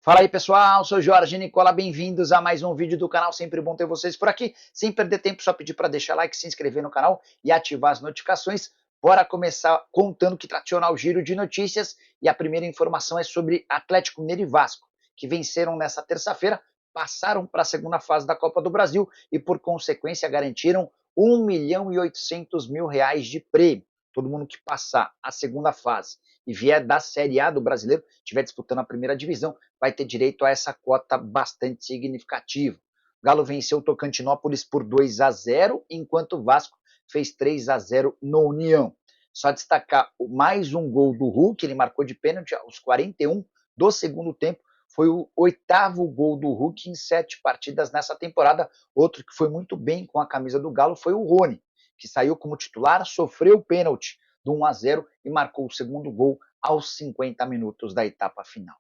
Fala aí pessoal, sou Jorge Nicola, bem-vindos a mais um vídeo do canal, sempre bom ter vocês por aqui. Sem perder tempo, só pedir para deixar like, se inscrever no canal e ativar as notificações. Bora começar contando que tradicional giro de notícias e a primeira informação é sobre Atlético Mineiro e Vasco, que venceram nessa terça-feira, passaram para a segunda fase da Copa do Brasil e por consequência garantiram 1.800.000 reais de prêmio. Todo mundo que passar a segunda fase e vier da Série A do Brasileiro, estiver disputando a primeira divisão, vai ter direito a essa cota bastante significativa. O Galo venceu o Tocantinópolis por 2-0, enquanto o Vasco fez 3-0 no União. Só destacar mais um gol do Hulk, ele marcou de pênalti aos 41 do segundo tempo. Foi o 8º gol do Hulk em 7 partidas nessa temporada. Outro que foi muito bem com a camisa do Galo foi o Rony, que saiu como titular, sofreu o pênalti do 1-0 e marcou o segundo gol aos 50 minutos da etapa final.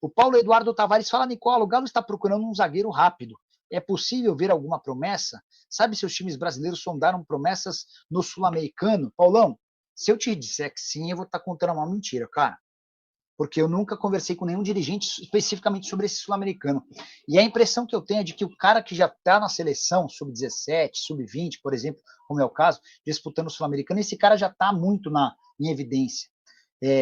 O Paulo Eduardo Tavares fala, Nicola, o Galo está procurando um zagueiro rápido. É possível ver alguma promessa? Sabe se os times brasileiros sondaram promessas no Sul-Americano? Paulão, se eu te disser que sim, eu vou estar contando uma mentira, cara. Porque eu nunca conversei com nenhum dirigente especificamente sobre esse Sul-Americano. E a impressão que eu tenho é de que o cara que já está na seleção, sub-17, sub-20, por exemplo, como é o caso, disputando o Sul-Americano, esse cara já está muito em evidência.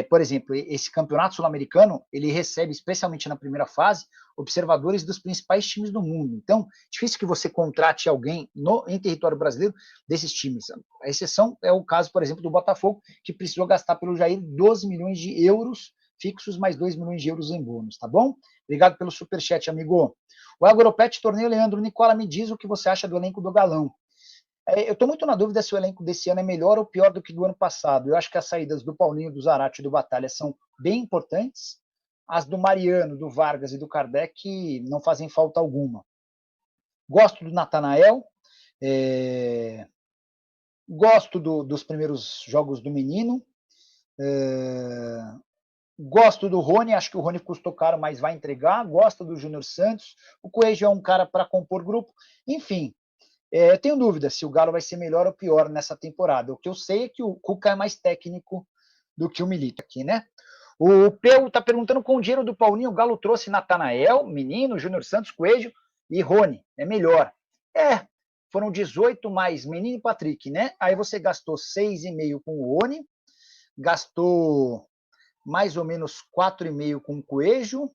Por exemplo, esse campeonato sul-americano, ele recebe, especialmente na primeira fase, observadores dos principais times do mundo. Então, difícil que você contrate alguém em território brasileiro desses times. A exceção é o caso, por exemplo, do Botafogo, que precisou gastar pelo Jair 12 milhões de euros fixos, mais 2 milhões de euros em bônus, tá bom? Obrigado pelo superchat, amigo. O Agropet Torneio Leandro Nicola, me diz o que você acha do elenco do Galão. Eu estou muito na dúvida se o elenco desse ano é melhor ou pior do que do ano passado. Eu acho que as saídas do Paulinho, do Zarate e do Batalha são bem importantes. As do Mariano, do Vargas e do Kardec não fazem falta alguma. Gosto do Natanael. Gosto dos primeiros jogos do menino. Gosto do Rony, acho que o Rony custou caro, mas vai entregar. Gosto do Júnior Santos. O Coelho é um cara para compor grupo. Enfim, eu tenho dúvida se o Galo vai ser melhor ou pior nessa temporada. O que eu sei é que o Cuca é mais técnico do que o Milito aqui, né? O Peu está perguntando, com o dinheiro do Paulinho, o Galo trouxe Natanael, Menino, Júnior Santos, Coelho e Rony. É melhor. Foram 18 mais Menino e Patrick, né? Aí você gastou 6,5 com o Rony, gastou mais ou menos 4,5 com o Coelho,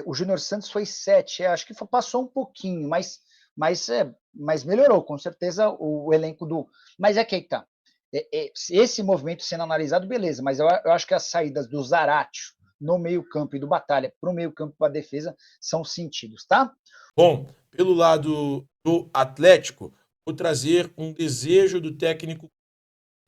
o Júnior Santos foi 7, acho que passou um pouquinho, mas melhorou, com certeza, o elenco do... Mas é que aí tá. Esse movimento sendo analisado, beleza, mas eu acho que as saídas do Zaratio no meio-campo e do Batalha para o meio-campo e para a defesa são sentidos, tá? Bom, pelo lado do Atlético, vou trazer um desejo do técnico. O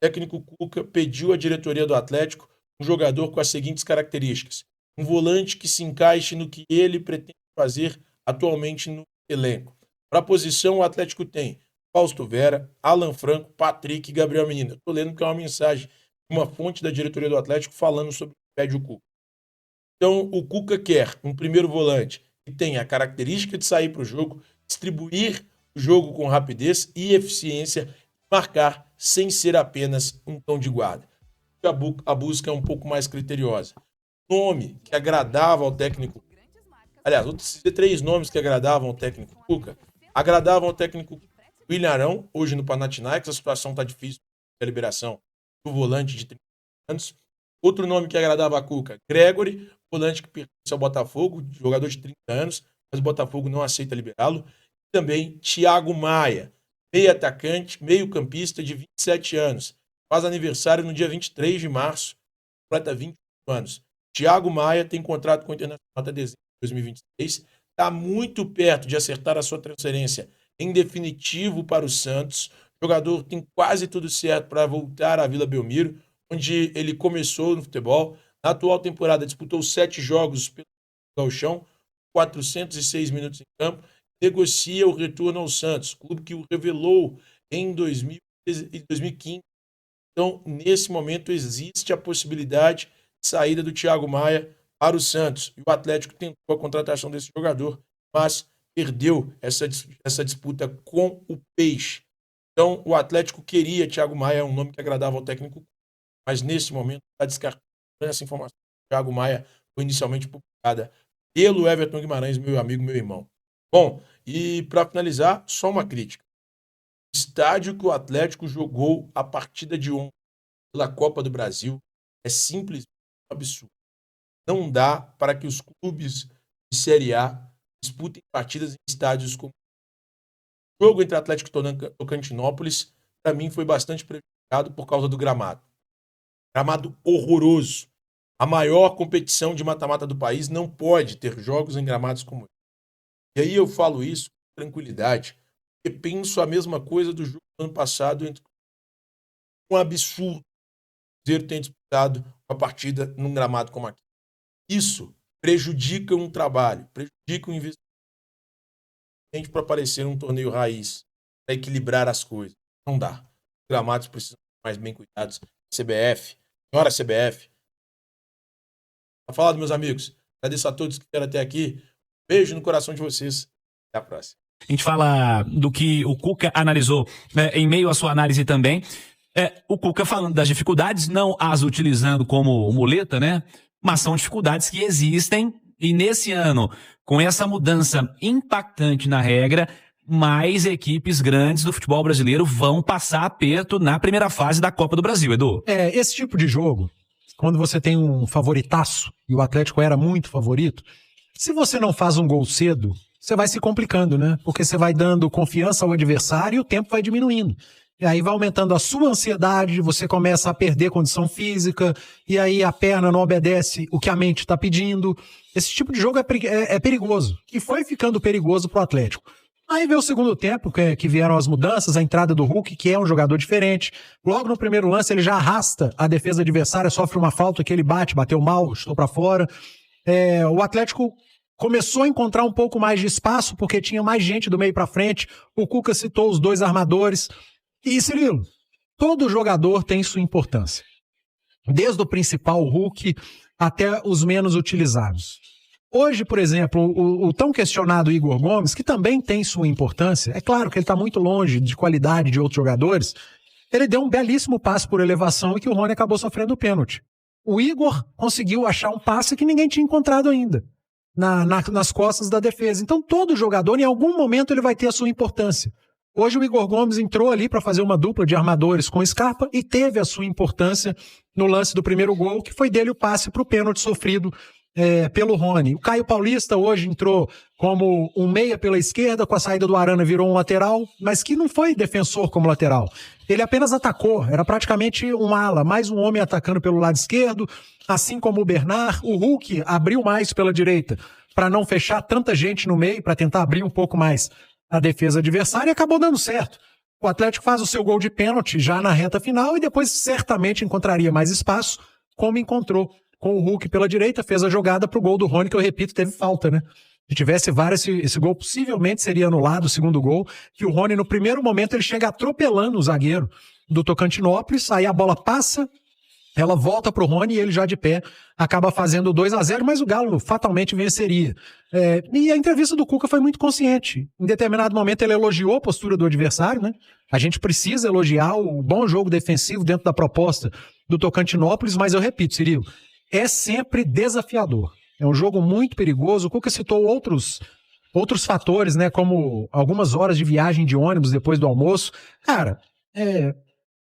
técnico Cuca pediu à diretoria do Atlético um jogador com as seguintes características: um volante que se encaixe no que ele pretende fazer atualmente no elenco. Para a posição, o Atlético tem Fausto Vera, Alan Franco, Patrick e Gabriel Menino. Estou lendo que é uma mensagem de uma fonte da diretoria do Atlético falando sobre o que pede o Cuca. Então, o Cuca quer um primeiro volante que tenha a característica de sair para o jogo, distribuir o jogo com rapidez e eficiência, marcar sem ser apenas um cão de guarda. A busca é um pouco mais criteriosa. Nome que agradava ao técnico. Aliás, vou dizer 3 nomes que agradavam ao técnico Cuca. Agradavam ao técnico William Arão, hoje no Panathinaikos. A situação está difícil a liberação do volante de 30 anos. Outro nome que agradava a Cuca, Gregory, volante que pertence ao Botafogo, jogador de 30 anos, mas o Botafogo não aceita liberá-lo. Também Thiago Maia, meio atacante, meio campista de 27 anos. Faz aniversário no dia 23 de março, completa 21 anos. Thiago Maia tem contrato com o Internacional até dezembro de 2023. Está muito perto de acertar a sua transferência em definitivo para o Santos. O jogador tem quase tudo certo para voltar à Vila Belmiro, onde ele começou no futebol. Na atual temporada, disputou 7 jogos pelo Gauchão, 406 minutos em campo. Negocia o retorno ao Santos, clube que o revelou em 2015. Então, nesse momento, existe a possibilidade de saída do Thiago Maia para o Santos. E o Atlético tentou a contratação desse jogador, mas perdeu essa disputa com o Peixe. Então, o Atlético queria Thiago Maia, um nome que agradava ao técnico, mas nesse momento está descartando essa informação. O Thiago Maia foi inicialmente publicada pelo Everton Guimarães, meu amigo, meu irmão. Bom, e para finalizar, só uma crítica. O estádio que o Atlético jogou a partida de ontem pela Copa do Brasil é simplesmente um absurdo. Não dá para que os clubes de Série A disputem partidas em estádios como o jogo entre Atlético e Tocantinópolis, para mim foi bastante prejudicado por causa do gramado. Gramado horroroso. A maior competição de mata-mata do país não pode ter jogos em gramados como esse. E aí eu falo isso com tranquilidade, porque penso a mesma coisa do jogo do ano passado. Um absurdo o Cruzeiro ter disputado uma partida num gramado como aqui. Isso prejudica um trabalho, prejudica um investimento para aparecer um torneio raiz, para equilibrar as coisas. Não dá. Os gramados precisam ser mais bem cuidados. CBF, senhora CBF. Tá falado, meus amigos. Agradeço a todos que estiveram até aqui. Beijo no coração de vocês. Até a próxima. A gente fala do que o Cuca analisou, né, em meio à sua análise também. O Cuca falando das dificuldades, não as utilizando como muleta, né? Mas são dificuldades que existem. E nesse ano, com essa mudança impactante na regra, mais equipes grandes do futebol brasileiro vão passar aperto na primeira fase da Copa do Brasil, Edu. Esse tipo de jogo, quando você tem um favoritaço, e o Atlético era muito favorito, se você não faz um gol cedo, você vai se complicando, né? Porque você vai dando confiança ao adversário e o tempo vai diminuindo. E aí vai aumentando a sua ansiedade, você começa a perder condição física, e aí a perna não obedece o que a mente está pedindo. Esse tipo de jogo é perigoso, e foi ficando perigoso para o Atlético. Aí veio o segundo tempo, que vieram as mudanças, a entrada do Hulk, que é um jogador diferente. Logo no primeiro lance, ele já arrasta a defesa adversária, sofre uma falta que ele bateu mal, chutou para fora. O Atlético começou a encontrar um pouco mais de espaço, porque tinha mais gente do meio para frente. O Cuca citou os dois armadores. E, Cirilo, todo jogador tem sua importância. Desde o principal, o Hulk, até os menos utilizados. Hoje, por exemplo, o tão questionado Igor Gomes, que também tem sua importância, é claro que ele está muito longe de qualidade de outros jogadores, ele deu um belíssimo passe por elevação e que o Rony acabou sofrendo o pênalti. O Igor conseguiu achar um passe que ninguém tinha encontrado ainda, nas costas da defesa. Então, todo jogador, em algum momento, ele vai ter a sua importância. Hoje o Igor Gomes entrou ali para fazer uma dupla de armadores com o Scarpa e teve a sua importância no lance do primeiro gol, que foi dele o passe para o pênalti sofrido pelo Rony. O Caio Paulista hoje entrou como um meia pela esquerda, com a saída do Arana virou um lateral, mas que não foi defensor como lateral. Ele apenas atacou, era praticamente um ala, mais um homem atacando pelo lado esquerdo, assim como o Bernard. O Hulk abriu mais pela direita para não fechar tanta gente no meio, para tentar abrir um pouco mais a defesa adversária, e acabou dando certo. O Atlético faz o seu gol de pênalti já na reta final e depois certamente encontraria mais espaço, como encontrou com o Hulk pela direita, fez a jogada pro gol do Rony, que eu repito, teve falta, né? Se tivesse VAR, esse gol possivelmente seria anulado, o segundo gol, que o Rony, no primeiro momento, ele chega atropelando o zagueiro do Tocantinópolis, aí a bola passa, ela volta pro Rony e ele já de pé acaba fazendo 2-0, mas o Galo fatalmente venceria. E a entrevista do Cuca foi muito consciente. Em determinado momento ele elogiou a postura do adversário, né? A gente precisa elogiar o bom jogo defensivo dentro da proposta do Tocantinópolis, mas eu repito, Cirilo, é sempre desafiador. É um jogo muito perigoso. O Cuca citou outros fatores, né? Como algumas horas de viagem de ônibus depois do almoço. Cara,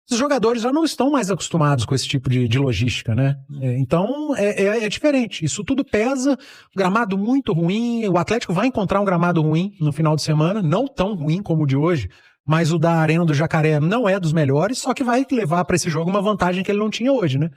os jogadores já não estão mais acostumados com esse tipo de logística, né? Então, é diferente. Isso tudo pesa. Gramado muito ruim. O Atlético vai encontrar um gramado ruim no final de semana. Não tão ruim como o de hoje, mas o da Arena do Jacaré não é dos melhores, só que vai levar para esse jogo uma vantagem que ele não tinha hoje, né?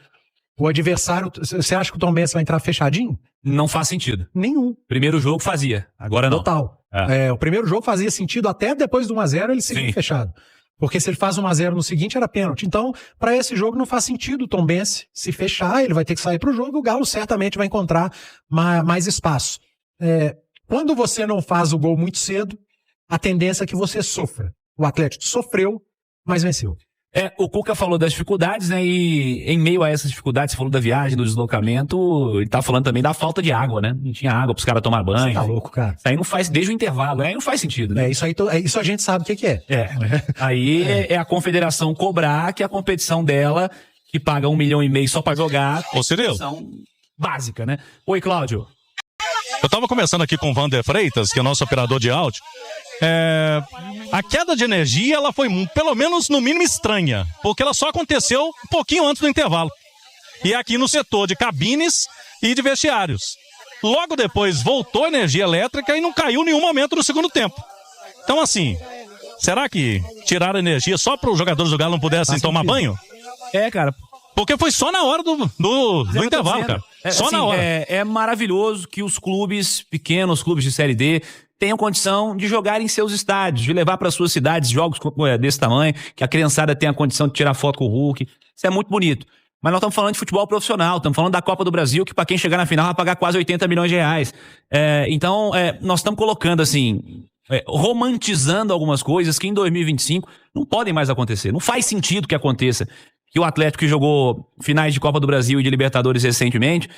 O adversário, você acha que o Tombense vai entrar fechadinho? Não faz sentido. Nenhum. Primeiro jogo fazia, agora não. Total. O primeiro jogo fazia sentido até depois do 1-0 ele seguir fechado. Porque se ele faz 1-0 no seguinte, era pênalti. Então, para esse jogo não faz sentido o Tombense se fechar, ele vai ter que sair para o jogo, o Galo certamente vai encontrar mais espaço. Quando você não faz o gol muito cedo, a tendência é que você sofra. O Atlético sofreu, mas venceu. O Cuca falou das dificuldades, né? E em meio a essas dificuldades, você falou da viagem, do deslocamento, ele tá falando também da falta de água, né? Não tinha água pros caras tomar banho. Você tá louco, cara. Isso aí não faz, desde o intervalo, aí não faz sentido, né? Isso a gente sabe o que é. Aí é a confederação cobrar que a competição dela, que paga 1,5 milhão só pra jogar, Ô, Cirilo. competição básica, né? Oi, Cláudio. Eu estava conversando aqui com o Vander Freitas, que é nosso operador de áudio. A queda de energia, ela foi, pelo menos no mínimo, estranha, porque ela só aconteceu um pouquinho antes do intervalo. E aqui no setor de cabines e de vestiários. Logo depois voltou a energia elétrica e não caiu em nenhum momento no segundo tempo. Então, assim, será que tiraram a energia só para os jogadores do Galo não pudessem tomar banho? Cara. Porque foi só na hora do intervalo, cara. Só assim, na hora. É maravilhoso que os clubes, pequenos clubes de Série D, tenham condição de jogar em seus estádios, de levar para suas cidades jogos desse tamanho, que a criançada tenha a condição de tirar foto com o Hulk. Isso é muito bonito. Mas nós estamos falando de futebol profissional, estamos falando da Copa do Brasil, que para quem chegar na final vai pagar quase 80 milhões de reais. Então, nós estamos colocando assim, romantizando algumas coisas que em 2025 não podem mais acontecer. Não faz sentido que aconteça. Que o Atlético, que jogou finais de Copa do Brasil e de Libertadores recentemente,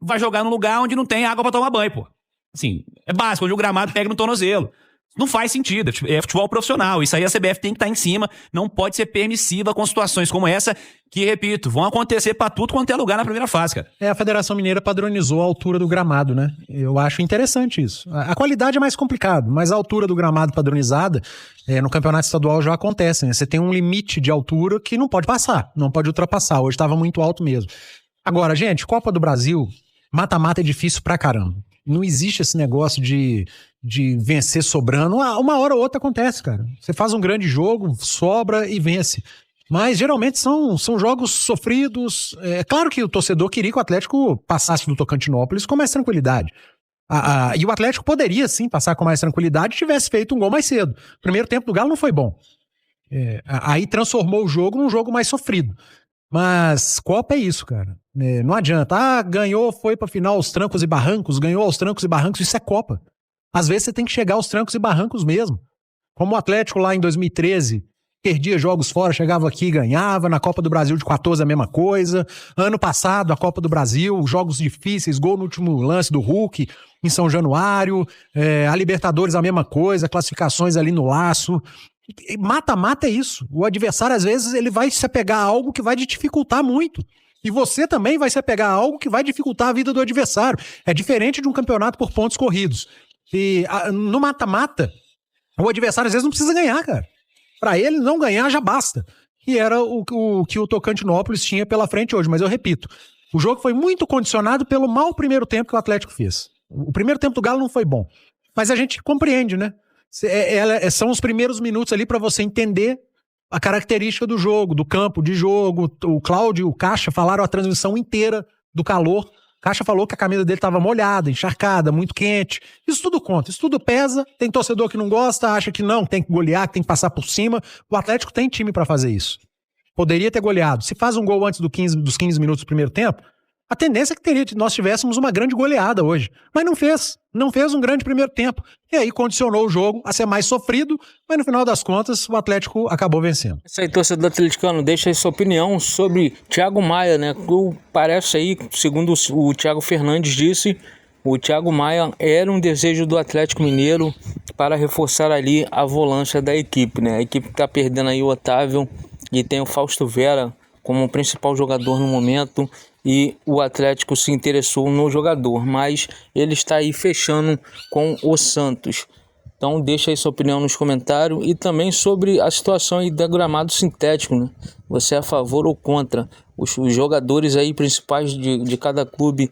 vai jogar num lugar onde não tem água para tomar banho, pô. Assim, é básico, onde o gramado pega no tornozelo. Não faz sentido, é futebol profissional. Isso aí a CBF tem que estar em cima, não pode ser permissiva com situações como essa, que, repito, vão acontecer pra tudo quanto é lugar na primeira fase, cara. A Federação Mineira padronizou a altura do gramado, né? Eu acho interessante isso. A qualidade é mais complicado, mas a altura do gramado padronizada, no campeonato estadual já acontece, né? Você tem um limite de altura que não pode passar, não pode ultrapassar. Hoje estava muito alto mesmo. Agora, gente, Copa do Brasil, mata-mata é difícil pra caramba. Não existe esse negócio de vencer sobrando. Uma hora ou outra acontece, cara. Você faz um grande jogo, sobra e vence. Mas geralmente são jogos sofridos. É claro que o torcedor queria que o Atlético passasse do Tocantinópolis com mais tranquilidade. E o Atlético poderia sim passar com mais tranquilidade se tivesse feito um gol mais cedo. O primeiro tempo do Galo não foi bom. Aí transformou o jogo num jogo mais sofrido. Mas Copa é isso, cara. Não adianta. Ganhou, foi pra final aos trancos e barrancos, ganhou aos trancos e barrancos, isso é Copa. Às vezes você tem que chegar aos trancos e barrancos mesmo. Como o Atlético lá em 2013, perdia jogos fora, chegava aqui e ganhava. Na Copa do Brasil de 14 a mesma coisa. Ano passado, a Copa do Brasil, jogos difíceis, gol no último lance do Hulk em São Januário. A Libertadores a mesma coisa, classificações ali no laço. Mata-mata é isso. O adversário, às vezes, ele vai se apegar a algo que vai te dificultar muito. E você também vai se apegar a algo que vai dificultar a vida do adversário. É diferente de um campeonato por pontos corridos. E no mata-mata, o adversário às vezes não precisa ganhar, cara. Pra ele não ganhar já basta. E era o que o Tocantinópolis tinha pela frente hoje. Mas eu repito, o jogo foi muito condicionado pelo mau primeiro tempo que o Atlético fez. O primeiro tempo do Galo não foi bom. Mas a gente compreende, né? São os primeiros minutos ali pra você entender a característica do jogo, do campo de jogo. O Cláudio e o Caixa falaram a transmissão inteira do calor. O Caixa falou que a camisa dele estava molhada, encharcada, muito quente. Isso tudo conta, isso tudo pesa. Tem torcedor que não gosta, acha que não, tem que golear, que tem que passar por cima. O Atlético tem time para fazer isso. Poderia ter goleado. Se faz um gol antes dos 15 minutos do primeiro tempo, a tendência é que nós tivéssemos uma grande goleada hoje. Mas não fez. Não fez um grande primeiro tempo. E aí condicionou o jogo a ser mais sofrido, mas no final das contas o Atlético acabou vencendo. Isso aí, torcedor atleticano, deixa aí sua opinião sobre Thiago Maia, né? Parece aí, segundo o Thiago Fernandes disse, o Thiago Maia era um desejo do Atlético Mineiro para reforçar ali a volância da equipe, né? A equipe está perdendo aí o Otávio e tem o Fausto Vera como principal jogador no momento, e o Atlético se interessou no jogador, mas ele está aí fechando com o Santos. Então deixa aí sua opinião nos comentários e também sobre a situação aí do gramado sintético, né? Você é a favor ou contra? Os jogadores aí principais de cada clube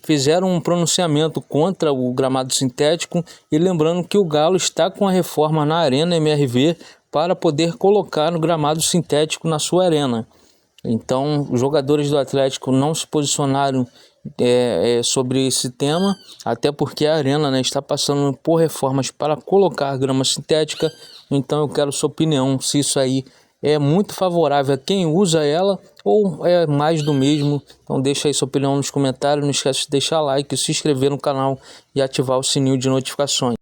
fizeram um pronunciamento contra o gramado sintético, e lembrando que o Galo está com a reforma na Arena MRV para poder colocar no gramado sintético na sua arena. Então, os jogadores do Atlético não se posicionaram sobre esse tema, até porque a arena, né, está passando por reformas para colocar grama sintética. Então eu quero sua opinião, se isso aí é muito favorável a quem usa ela ou é mais do mesmo. Então deixa aí sua opinião nos comentários, não esquece de deixar like, se inscrever no canal e ativar o sininho de notificações.